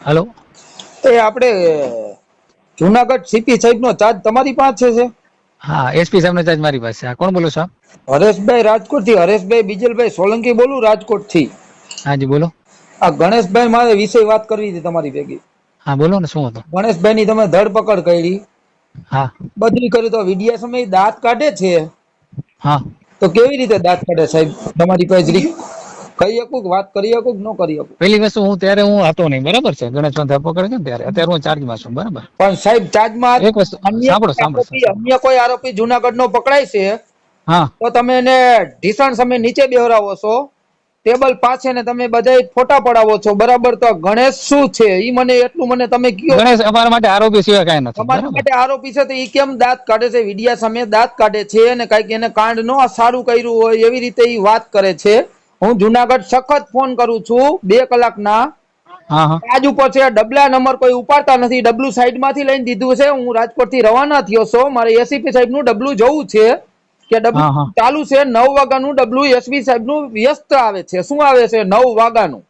હાલો. એ આપણે જુનાગઢ સીપી સાહેબ નો ચાર્જ તમારી પાસે છે? હા, એસપી સાહેબ નો ચાર્જ મારી પાસે. હા, કોણ બોલો સાહેબ? હરેશભાઈ રાજકોટ થી. હરેશભાઈ બીજલભાઈ સોલંકી બોલું રાજકોટ થી. હાજી બોલો. આ ગણેશભાઈ મારે વિષય વાત કરવી હતી તમારી ભેગી. હા બોલો ને, શું હતું? ગણેશભાઈ ની તમે ધરપકડ કરી, હા બદલી કરી, તો વિડિયા સમય દાંત કાઢે છે. હા, તો કેવી રીતે દાંત કાઢે સાહેબ? તમારી પાસે જરીક કહી શકું, વાત કરી શકું, ન કરી શકું? પેલી વસ્તુ હું ત્યારે હું હતો નહીં, બરાબર છે. ગણેશ ધરપકડ છે ને ત્યારે, અત્યારે હું ચાર્જમાં છું, બરાબર. પણ સાહેબ ચાર્જમાં એક વસ્તુ અન્ય સાંભળો સાંભળો સાંભળો. અન્ય કોઈ આરોપી જુનાગઢ નો પકડાય છે હા તો તમે એને ઢીસણ સમય નીચે બેહરાવો છો, ટેબલ પાસે, ને તમે બધા ફોટા પડાવો છો, બરાબર. તો ગણેશ શું છે ઈ મને એટલું મને તમે કયો. ગણેશ અમારા માટે આરોપી સિવાય કઈ નથી, તમારા બરાબર. માટે આરોપી છે તો ઈ કેમ દાંત કાઢે છે? વિડિયા સામે દાંત કાઢે છે અને કઈક એને કાંડ નો સારું કર્યું હોય એવી રીતે ઈ વાત કરે છે. હું જુનાગઢ સખત ફોન કરું છું 2 કલાકના. હા હા આજ ઉપર છે, ડબલા નંબર કોઈ ઉપાડતા નથી. ડબલું સાઈડ માંથી લઈને દીધું છે. હું રાજકોટ થી રવાના થયો છું, મારે એસીપી સાહેબ નું ડબલું જોવું છે કે ડબલું હા હા ચાલુ છે. 9 વાગ્યાનું ડબલું એસપી સાહેબ નું વ્યસ્ત આવે છે. શું આવે છે? 9 વાગ્યાનું.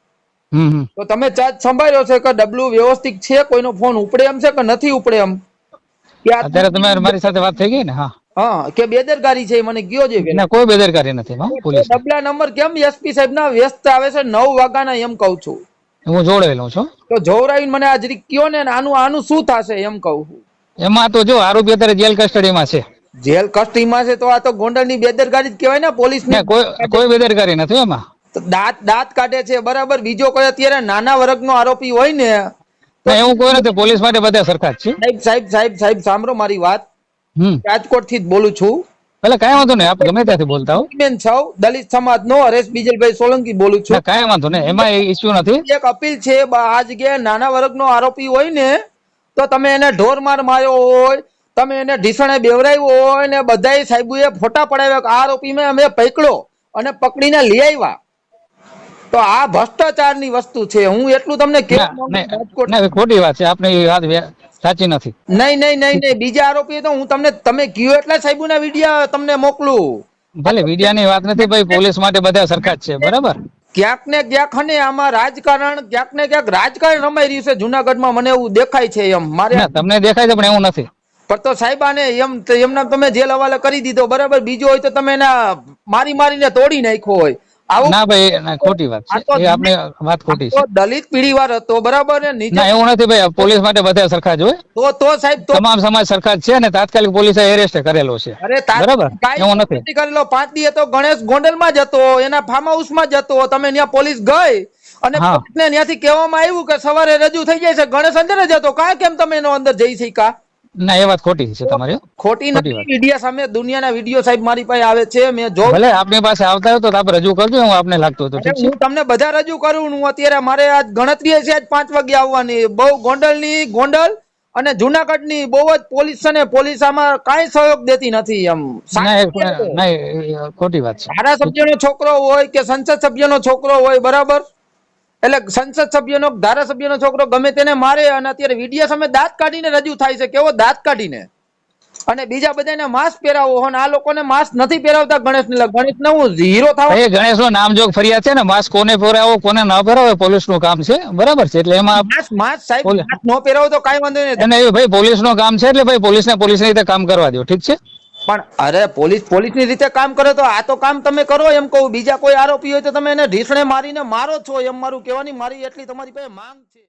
હમ. તો તમે ચાર્જ સંભાળ્યો છે કે ડબલું વ્યવસ્થિત છે? કોઈનો ફોન ઉપડે એમ છે કે નથી ઉપડે એમ? અત્યારે તમારે મારી સાથે વાત થઈ ગઈ ને? હા હા, કે બેદરકારી છે મને કયો છે પેલા. ના, કોઈ બેદરકારી નથી પોલીસ. ડબલા નંબર કેમ એસપી સાહેબ ના વ્યસ્ત આવે છે 9 વાગ્યાના એમ કઉ છું? હું જોડાયેલો છું. તો જોવરાવીને મને આ જરીક કયો ને, આનું શું થશે એમ કહું છું. એમાં તો જો આરોપી અત્યારે જેલ કસ્ટડીમાં છે. જેલ કસ્ટડીમાં છે તો આ તો ગોંડલની બેદરકારી જ કહેવાય ને, પોલીસ ની. કોઈ બેદરકારી નથી એમાં. દાંત કાઢે છે, બરાબર. બીજો કોઈ અત્યારે નાના વર્ગનો આરોપી હોય ને તો ના, એવું કોઈ નથી. પોલીસ માટે બધા સરખા જ છે. સાહેબ સાંભળો મારી વાત. રાજકોટ થી જ બોલું છું. એટલે કઈ વાંધો નહીં, આપ ગમે ત્યાંથી બોલતા હો. બેન છો, દલિત સમાજ નો હરેશ બીજલભાઈ સોલંકી બોલું છું. કઈ વાંધો નહીં, એમાં ઇસ્યુ નથી. એક અપીલ છે, આ જગ્યાએ નાના વર્ગનો આરોપી હોય ને તો તમે એને ઢોર માર માર્યો હોય, તમે એને ઢીસણે બેવરાવ્યો હોય, ને બધાય સાહેબોએ ફોટા પડાવ્યા, આ આરોપી મેં અમે પકડ્યો અને પકડીને લઈ આવ્યા, તો આ ભ્રષ્ટાચારની વસ્તુ છે. હું એટલું તમને ખોટી વાત છે, આપની વાત સાચી નથી. નહીં. બીજા આરોપી તો હું તમે કયો એટલા સાહેબોના વિડિયા તમને મોકલું. ભલે વિડિયાની વાત નથી ભાઈ, પોલીસ માટે બધા સરખા જ છે, બરાબર. ક્યાંક ને ક્યાંક અને આમાં રાજકારણ, ક્યાંક ને ક્યાંક રાજકારણ રમાઈ રહ્યું છે જુનાગઢમાં, મને એવું દેખાય છે. એમ મારે તમને દેખાય છે પણ એવું નથી. પણ તો સાહેબ આને એમના તમે જેલ હવાલે કરી દીધો, બરાબર. બીજો હોય તો તમે એના મારીને તોડી નાખ્યો હોય. ના ભાઈ, ખોટી વાત છે. એ આપની વાત ખોટી છે. દલિત પીઢીવાર હતો, બરાબર. ના, એવું નથી ભાઈ. પોલીસ માટે બધા સરખા જ હોય. તો સાહેબ તમામ સમાજ સરખા જ છે ને તાત્કાલિક પોલીસે એરેસ્ટ કરેલો છે, બરાબર. એવું નથી કરેલો. 5 દી હતો, ગણેશ ગોંડલ માં જ હતો, એના ફાર્મ હાઉસ માં જ હતો. તમે ત્યાં પોલીસ ગઈ અને પોલીસને ત્યાંથી કહેવામાં આવ્યું કે સવારે રજૂ થઈ જાય છે. ગણેશ અંદર જ હતો, કાં કેમ તમે એનો અંદર જઈ શક્યા? ના, એ વાત ખોટી છે તમારી. ખોટી નથી. વિડિયા સામે દુનિયાના વિડિયો સાહેબ મારી પાસે આવે છે, મેં જો. ભલે આપની પાસે આવતા હોય તો આપ રજૂ કરજો, હું આપને લાગતો હતો. ઠીક છે, હું તમને બધા રજૂ કરું. હું અત્યારે મારે આજ ગણતરી છે, આજ 5 વાગે આવવાની. બહુ ગોંડલ અને જુનાગઢ ની બહુ જ પોલીસ અને પોલીસ આમાં કાંઈ સહયોગ દેતી નથી. એમ ખોટી વાત છે. ધારાસભ્યનો છોકરો હોય કે સંસદ સભ્યનો છોકરો હોય, બરાબર. એટલે સંસદ સભ્યનો, ધારાસભ્યનો છોકરો ગમે તેને મારે, અને અત્યારે વિડિયા સામે દાંત કાઢીને રજૂ થાય છે. કેવો દાંત કાઢીને, અને બીજા બધાને માસ્ક પહેરાવો, અને આ લોકોને માસ્ક નથી પહેરાવતા. ગણેશ ને હું હીરો થાવ. ગણેશ નો નામજોગ ફરિયાદ છે ને, માસ્ક કોને પહેરાવો કોને ન પહેરાવો પોલીસ નું કામ છે, બરાબર છે. એટલે એમાં માસ્ક સાહેબ ન પહેરાવો તો કાંઈ વાંધો નહીં. ભાઈ પોલીસ નું કામ છે, એટલે ભાઈ પોલીસની રીતે કામ કરવા દો. ઠીક છે. પણ અરે પોલીસની રીતે કામ કરે તો આ તો કામ તમે કરો એમ કહું. બીજા કોઈ આરોપી હોય તો તમે એને ઢીસણે મારીને મારો છો, એમ મારું કહેવાની મારી એટલી તમારી પાસે માંગ છે.